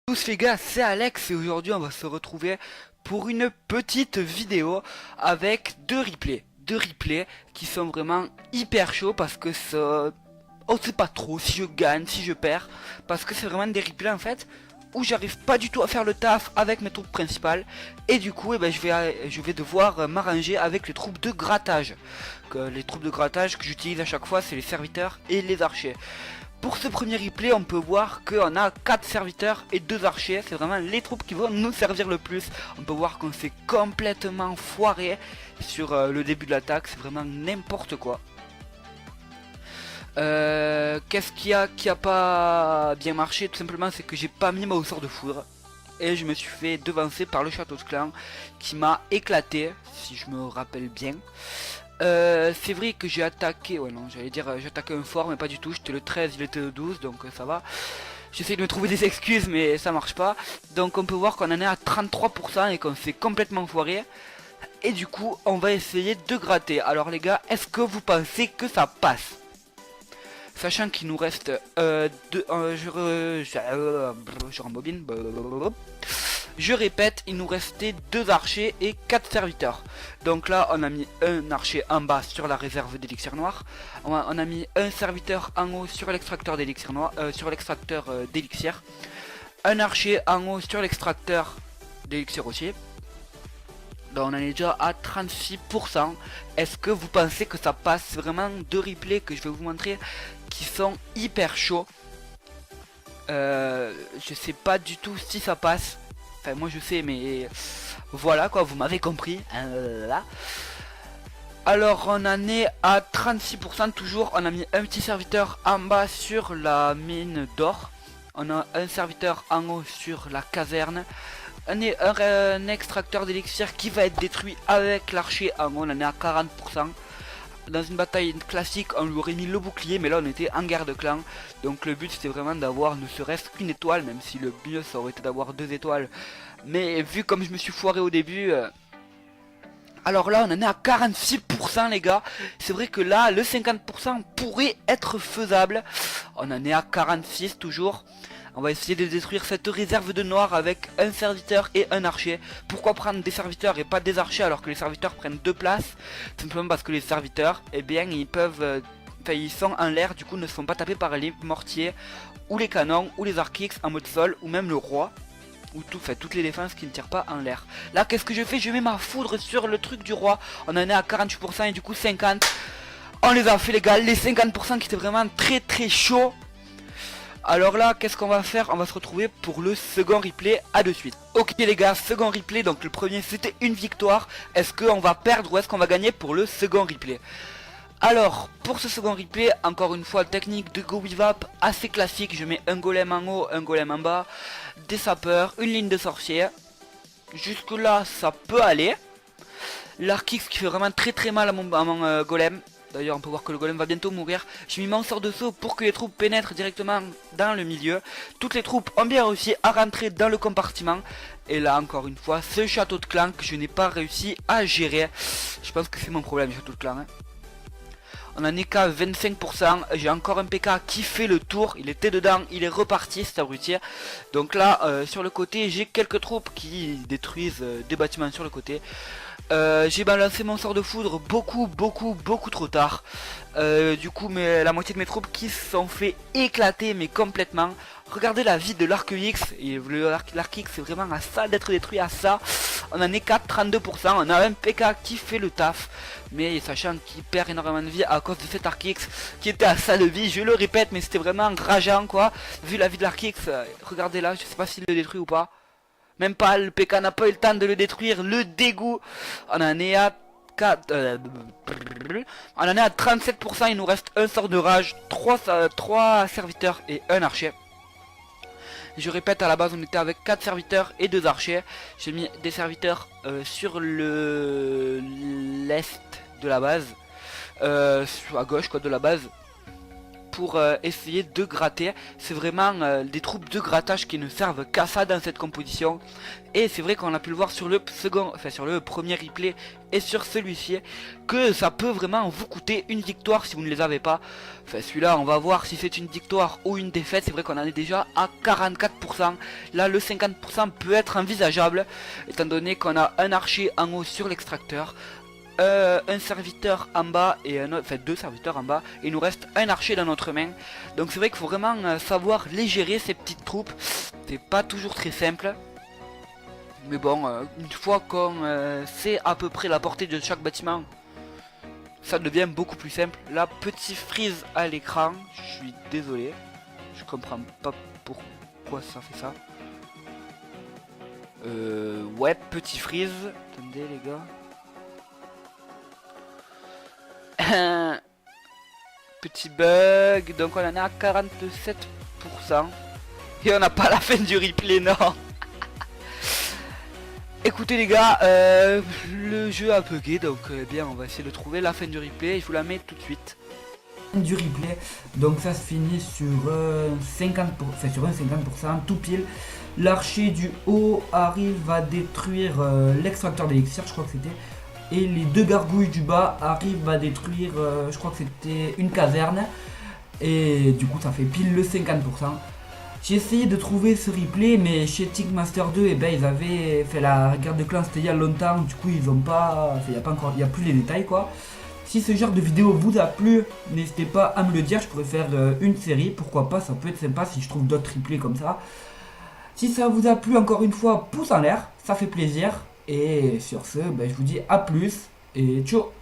Tous les gars, c'est Alex et aujourd'hui on va se retrouver pour une petite vidéo avec deux replays. Deux replays qui sont vraiment hyper chauds parce que ça... On sait pas trop si je gagne, si je perds. Parce que c'est vraiment des replays en fait où j'arrive pas du tout à faire le taf avec mes troupes principales. Et du coup je vais devoir m'arranger avec les troupes de grattage. Les troupes de grattage que j'utilise à chaque fois, c'est les serviteurs et les archers. Pour ce premier replay, on peut voir qu'on a 4 serviteurs et 2 archers. C'est vraiment les troupes qui vont nous servir le plus. On peut voir qu'on s'est complètement foiré sur le début de l'attaque. C'est vraiment n'importe quoi. Qu'est-ce qu'il y a qui a pas bien marché? Tout simplement, c'est que j'ai pas mis mon sort de foudre. Et je me suis fait devancer par le château de clan qui m'a éclaté, si je me rappelle bien. C'est vrai que j'ai attaqué, ouais non j'allais dire j'ai attaqué un fort mais pas du tout, j'étais le 13, il était le 12 donc ça va. J'essaie de me trouver des excuses mais ça marche pas. Donc on peut voir qu'on en est à 33% et qu'on s'est complètement foiré. Et du coup on va essayer de gratter. Alors les gars, est-ce que vous pensez que ça passe? Sachant qu'il nous reste je rembobine. Je répète, il nous restait 2 archers et 4 serviteurs. Donc là, on a mis un archer en bas sur la réserve d'élixir noir. On a mis un serviteur en haut sur l'extracteur d'élixir noir, d'élixir. Un archer en haut sur l'extracteur d'élixir aussi. Donc on en est déjà à 36%. Est-ce que vous pensez que ça passe? C'est vraiment 2 replays que je vais vous montrer qui sont hyper chauds. Je sais pas du tout si ça passe. Enfin moi je sais mais voilà quoi, vous m'avez compris. Alors on en est à 36% toujours. On a mis un petit serviteur en bas sur la mine d'or. On a un serviteur en haut sur la caserne. Un extracteur d'élixir qui va être détruit avec l'archer en haut. On en est à 40%. Dans une bataille classique on lui aurait mis le bouclier, mais là on était en guerre de clan. Donc le but c'était vraiment d'avoir ne serait-ce qu'une étoile, même si le mieux ça aurait été d'avoir 2 étoiles. Mais vu comme je me suis foiré au début, alors là on en est à 46% les gars. C'est vrai que là le 50% pourrait être faisable. On en est à 46 toujours. On va essayer de détruire cette réserve de noir avec un serviteur et un archer. Pourquoi prendre des serviteurs et pas des archers alors que les serviteurs prennent 2 places? Simplement parce que les serviteurs, eh bien ils peuvent... ils sont en l'air, du coup ne se font pas taper par les mortiers ou les canons ou les arcs en mode sol ou même le roi. Ou toutes les défenses qui ne tirent pas en l'air. Là qu'est-ce que je fais? Je mets ma foudre sur le truc du roi. On en est à 48% et du coup 50%. On les a fait les gars, les 50% qui étaient vraiment très très chauds. Alors là, qu'est-ce qu'on va faire? On va se retrouver pour le second replay, à de suite. Ok les gars, second replay, donc le premier c'était une victoire. Est-ce qu'on va perdre ou est-ce qu'on va gagner pour le second replay? Alors, pour ce second replay, encore une fois, technique de Go With Up assez classique. Je mets un golem en haut, un golem en bas, des sapeurs, une ligne de sorciers. Jusque là, ça peut aller. L'archix qui fait vraiment très très mal à mon golem. D'ailleurs on peut voir que le golem va bientôt mourir. J'ai mis mon sort de saut pour que les troupes pénètrent directement dans le milieu. Toutes les troupes ont bien réussi à rentrer dans le compartiment. Et là encore une fois, ce château de clan que je n'ai pas réussi à gérer. Je pense que c'est mon problème, château de clan. On en est qu'à 25%. J'ai encore un PK qui fait le tour. Il était dedans, il est reparti, cet abruti. Donc là, sur le côté, j'ai quelques troupes qui détruisent des bâtiments sur le côté. J'ai balancé mon sort de foudre beaucoup trop tard. Du coup la moitié de mes troupes qui se sont fait éclater mais complètement. Regardez la vie de l'arc X. Et l'arc X c'est vraiment à ça d'être détruit, à ça. On en est qu'à 32%. On a un PK qui fait le taf. Mais sachant qu'il perd énormément de vie à cause de cet arc X qui était à ça de vie. Je le répète mais c'était vraiment rageant quoi. Vu la vie de l'arc X, regardez là, je sais pas s'il le détruit ou pas. Même pas, le PK n'a pas eu le temps de le détruire, le dégoût. On en est à 37%, il nous reste un sort de rage, 3 serviteurs et un archer. Je répète, à la base on était avec 4 serviteurs et 2 archers. J'ai mis des serviteurs sur l'est de la base, à gauche quoi de la base. pour essayer de gratter. C'est vraiment des troupes de grattage qui ne servent qu'à ça dans cette composition. Et c'est vrai qu'on a pu le voir sur le second, enfin sur le premier replay et sur celui-ci, que ça peut vraiment vous coûter une victoire si vous ne les avez pas. Enfin celui-là on va voir si c'est une victoire ou une défaite. C'est vrai qu'on en est déjà à 44%. Là le 50% peut être envisageable, étant donné qu'on a un archer en haut sur l'extracteur, un serviteur en bas et un autre, enfin 2 serviteurs en bas, et il nous reste un archer dans notre main. Donc c'est vrai qu'il faut vraiment savoir les gérer ces petites troupes. C'est pas toujours très simple. Mais bon, une fois qu'on sait à peu près la portée de chaque bâtiment, ça devient beaucoup plus simple. Là, petit freeze à l'écran, je suis désolé. Je comprends pas pourquoi ça fait ça. Ouais, petit freeze. Attendez les gars. Petit bug, donc on en est à 47%. Et on n'a pas la fin du replay, non. Écoutez les gars, le jeu a bugué, donc bien on va essayer de trouver la fin du replay et je vous la mets tout de suite. Du replay, donc ça se finit sur 50%, enfin sur un 50% tout pile. L'archer du haut arrive à détruire l'extracteur d'élixir, je crois que c'était. Et les 2 gargouilles du bas arrivent à détruire, je crois que c'était une caserne. Et du coup ça fait pile le 50%. J'ai essayé de trouver ce replay, mais chez Tickmaster 2, eh ben, ils avaient fait la guerre de clans, c'était il y a longtemps. Du coup ils ont pas, enfin, il n'y a plus les détails quoi. Si ce genre de vidéo vous a plu, n'hésitez pas à me le dire, je pourrais faire une série, pourquoi pas, ça peut être sympa si je trouve d'autres replays comme ça. Si ça vous a plu, encore une fois, pouce en l'air, ça fait plaisir. Et sur ce, ben, je vous dis à plus et ciao.